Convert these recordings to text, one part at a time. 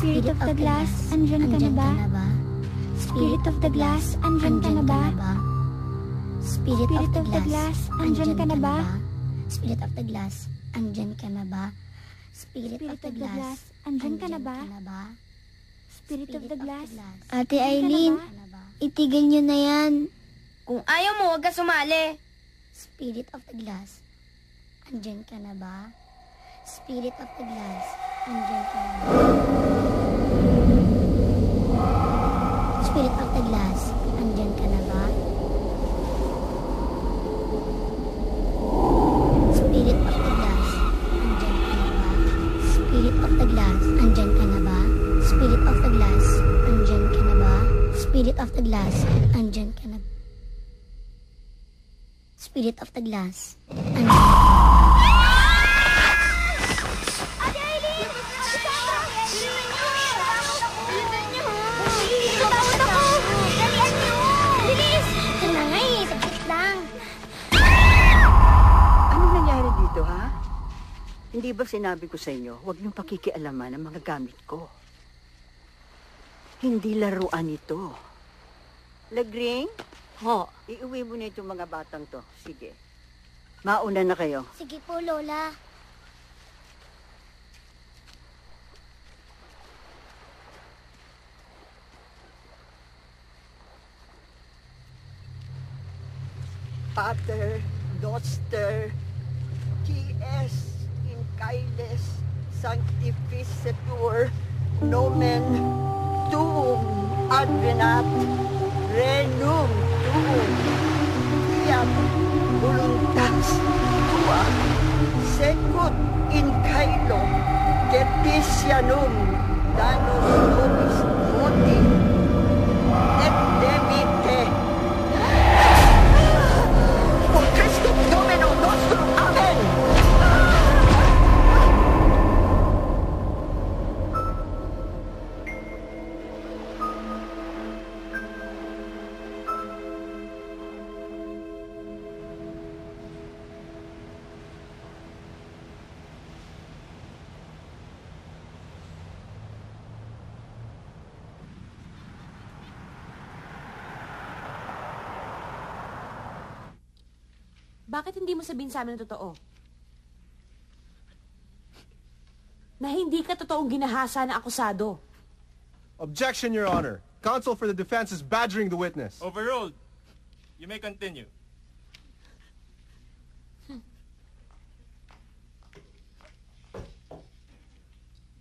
Spirit of the glass, andyan ka na ba? Spirit of the glass, andyan ka na ba? Spirit of the glass, andyan ka na ba? Spirit of the glass, andyan ka na ba? Spirit of the glass, andyan ka na ba? Spirit of the glass. Ate Eileen, itigil nyo na yan. Kung ayaw mo, huwag ka sumali. Spirit of the glass, andyan ka na ba? Spirit of the glass, andyan ka na ba? Spirit of the glass, andyan ka na ba? Spirit of the glass, andyan ka na ba? Spirit of the glass, andyan ka na ba? Spirit of the glass, andyan ka na ba? Spirit of the glass, andyan ka na ba? Spirit of the glass, andyan ka na ba? Hindi ba sinabi ko sa inyo, huwag niyong pakikialaman ang mga gamit ko. Hindi laruan ito. Lagring? Ho. Iuwi mo na itong mga batang to. Sige. Mauna na kayo. Sige po, Lola. Pater, Noster, T.S., Kailes, Sanctificetur, Nomen, Tuum, Advenat, Renum, Tuum, Fiat, Voluntas, Tua, Secut in Caelo, Getitianum, Danos Nobis, Moti, et Demite. Por Christum Domino Nostrum, Amen! Bakit hindi mo sabihin sa amin ang totoo? Na hindi ka totoong ginahasa na akusado. Objection, Your Honor. Counsel for the defense is badgering the witness. Overruled. You may continue.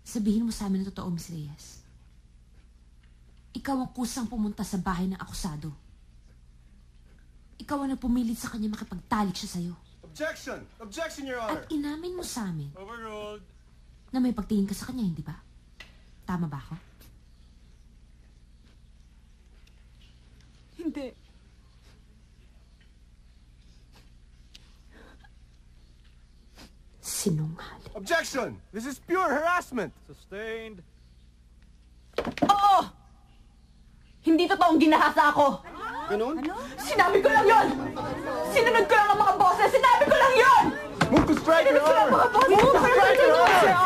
Sabihin mo sa amin ang totoo, Miss Reyes. Ikaw ang kusang pumunta sa bahay ng akusado. Ikaw ang nagpumilit sa kanya makipagtalik siya sa'yo. Objection! Objection, Your Honor! At inamin mo sa amin Overruled. na may pagtingin ka sa kanya, hindi ba? Tama ba ako? Hindi. Sinungaling. Objection! This is pure harassment! Sustained. Oo! Hindi totoong ginahasa ako! Ganon? Sinabi ko lang yun! Sinunod ko lang ang mga boses! Sinabi ko lang yun! Move to strike, Your Honor! Move to strike, Your Honor!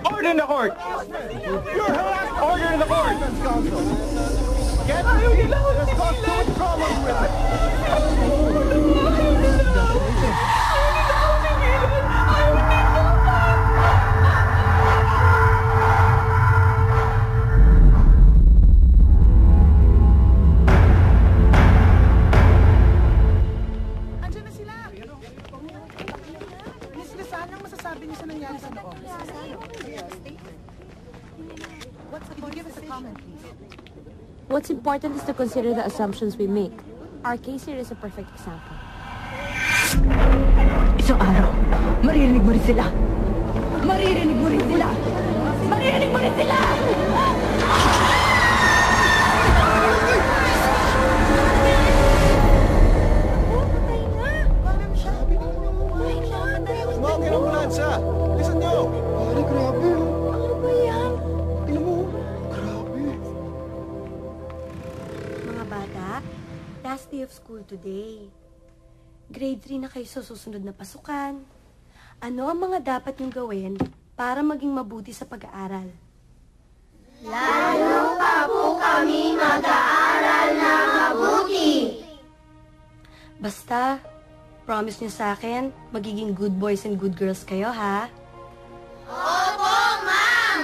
Order in the court! Pure harassment! Order in the court! Counsel! Get it! There's caused too much problems with it! What's important is to consider the assumptions we make. Our case here is a perfect example. Isang araw, maririnig mo rin sila! Maririnig mo rin sila! Maririnig mo rin sila! Tumawag yung ambulansya! Listen nyo! Pare, grabe. Ano ba yan? Tingnan mo. Grabe. Mga bata, last day of school today. Grade 3 na kayo sa susunod na pasukan. Ano ang mga dapat niyong gawin para maging mabuti sa pag-aaral? Lalo pa po kami mag-aaral na mabuti. Basta, promise niyo sa akin, magiging good boys and good girls kayo, ha? Opo, Ma'am!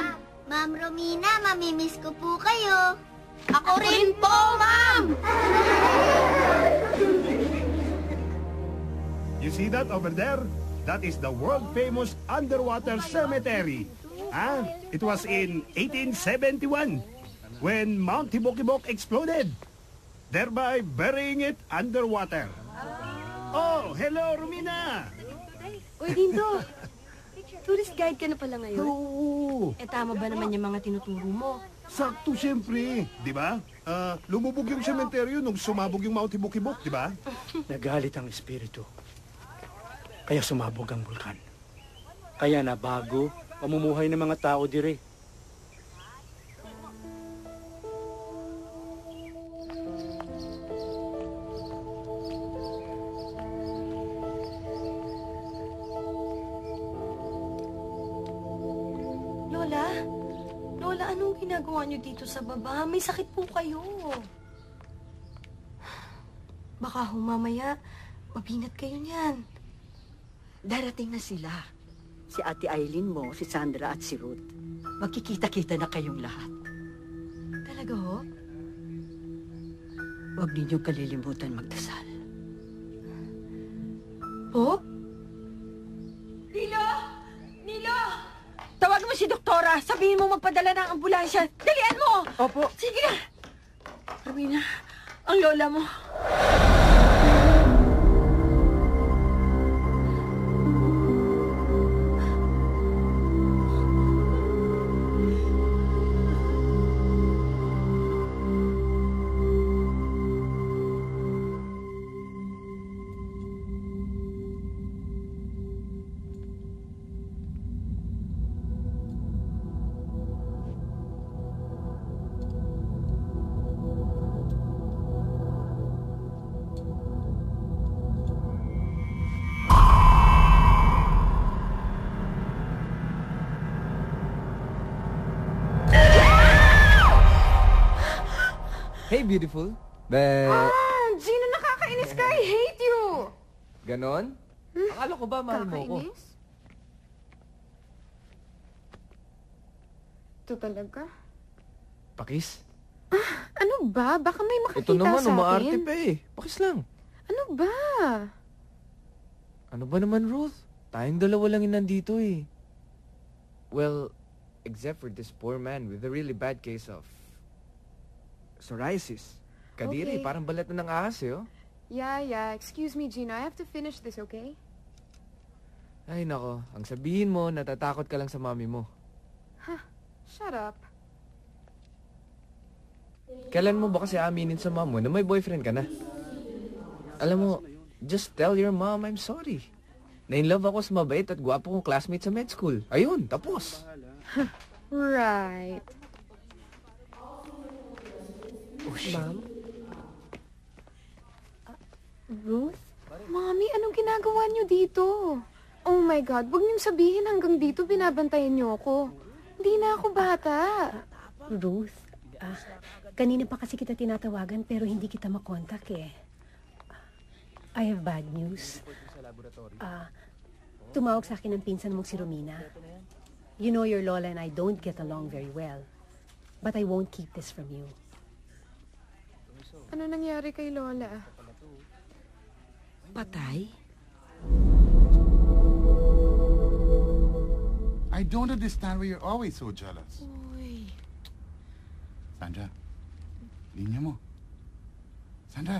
Ma'am Romina, mamimiss ko po kayo. Ako rin po, Ma'am! You see that over there? That is the world-famous underwater cemetery. It was in 1871 when Mount Tibok-Tibok exploded, thereby burying it underwater. Oh, hello, Romina! Uy, Dindo! Tourist guide ka na pala ngayon? Oo, Eh, tama ba naman yung mga tinuturo mo? sakto siyempre, di ba? Lumubog yung sementeryo nung sumabog yung Mount Tibok-Tibok, di ba? Nagalit ang espiritu. Kaya sumabog ang bulkan. Kaya nabago pamumuhay ng mga tao dire. Lola? Lola, anong ginagawa niyo dito sa baba? May sakit po kayo. Baka humamaya, mabinat kayo niyan. Darating na sila. Si Ate Eileen mo, si Sandra at si Ruth. Magkikita-kita na kayong lahat. Talaga ho? Huwag ninyong kalilimutan magdasal. Po? Nilo! Nilo! Tawag mo si Doktora. Sabihin mo magpadala ng ambulansya. Dalian mo! Opo. Sige na! Romina, ang lola mo. Hey, beautiful. Gina, nakakainis ka. I hate you. Ganon? Akala ko ba mahal mo ko? Kakainis? Ito talaga? Pakis? Ano ba? Baka may makakita Ito naman, sa umaarte atin. pa eh. Pakis lang. Ano ba? Ano ba naman, Ruth? Tayong dalawa lang yung nandito eh. Well, except for this poor man with a really bad case of psoriasis. Kadiri, Okay. parang balat na ng ahas eh, oh. Yeah. Excuse me, Gina. I have to finish this, okay? Ay, nako. Ang sabihin mo, natatakot ka lang sa mami mo. Shut up. Kailan mo ba kasi aminin sa mom mo na may boyfriend ka na? Alam mo, just tell your mom I'm sorry. Na-in-love ako sa mabait at gwapo kong classmate sa med school. Ayun, tapos. Right. Ma'am? Ruth? Mommy, anong ginagawa niyo dito? Oh my God, huwag niyong sabihin hanggang dito binabantayan niyo ako. Hindi na ako bata. Ruth, kanina pa kasi kita tinatawagan pero hindi kita makontak eh. I have bad news. Tumawag sa akin ang pinsan mong si Romina. You know your Lola and I don't get along very well. But I won't keep this from you. Ano nangyari kay Lola? Patay? I don't understand why you're always so jealous. Uy. Sandra, linya mo. Sandra.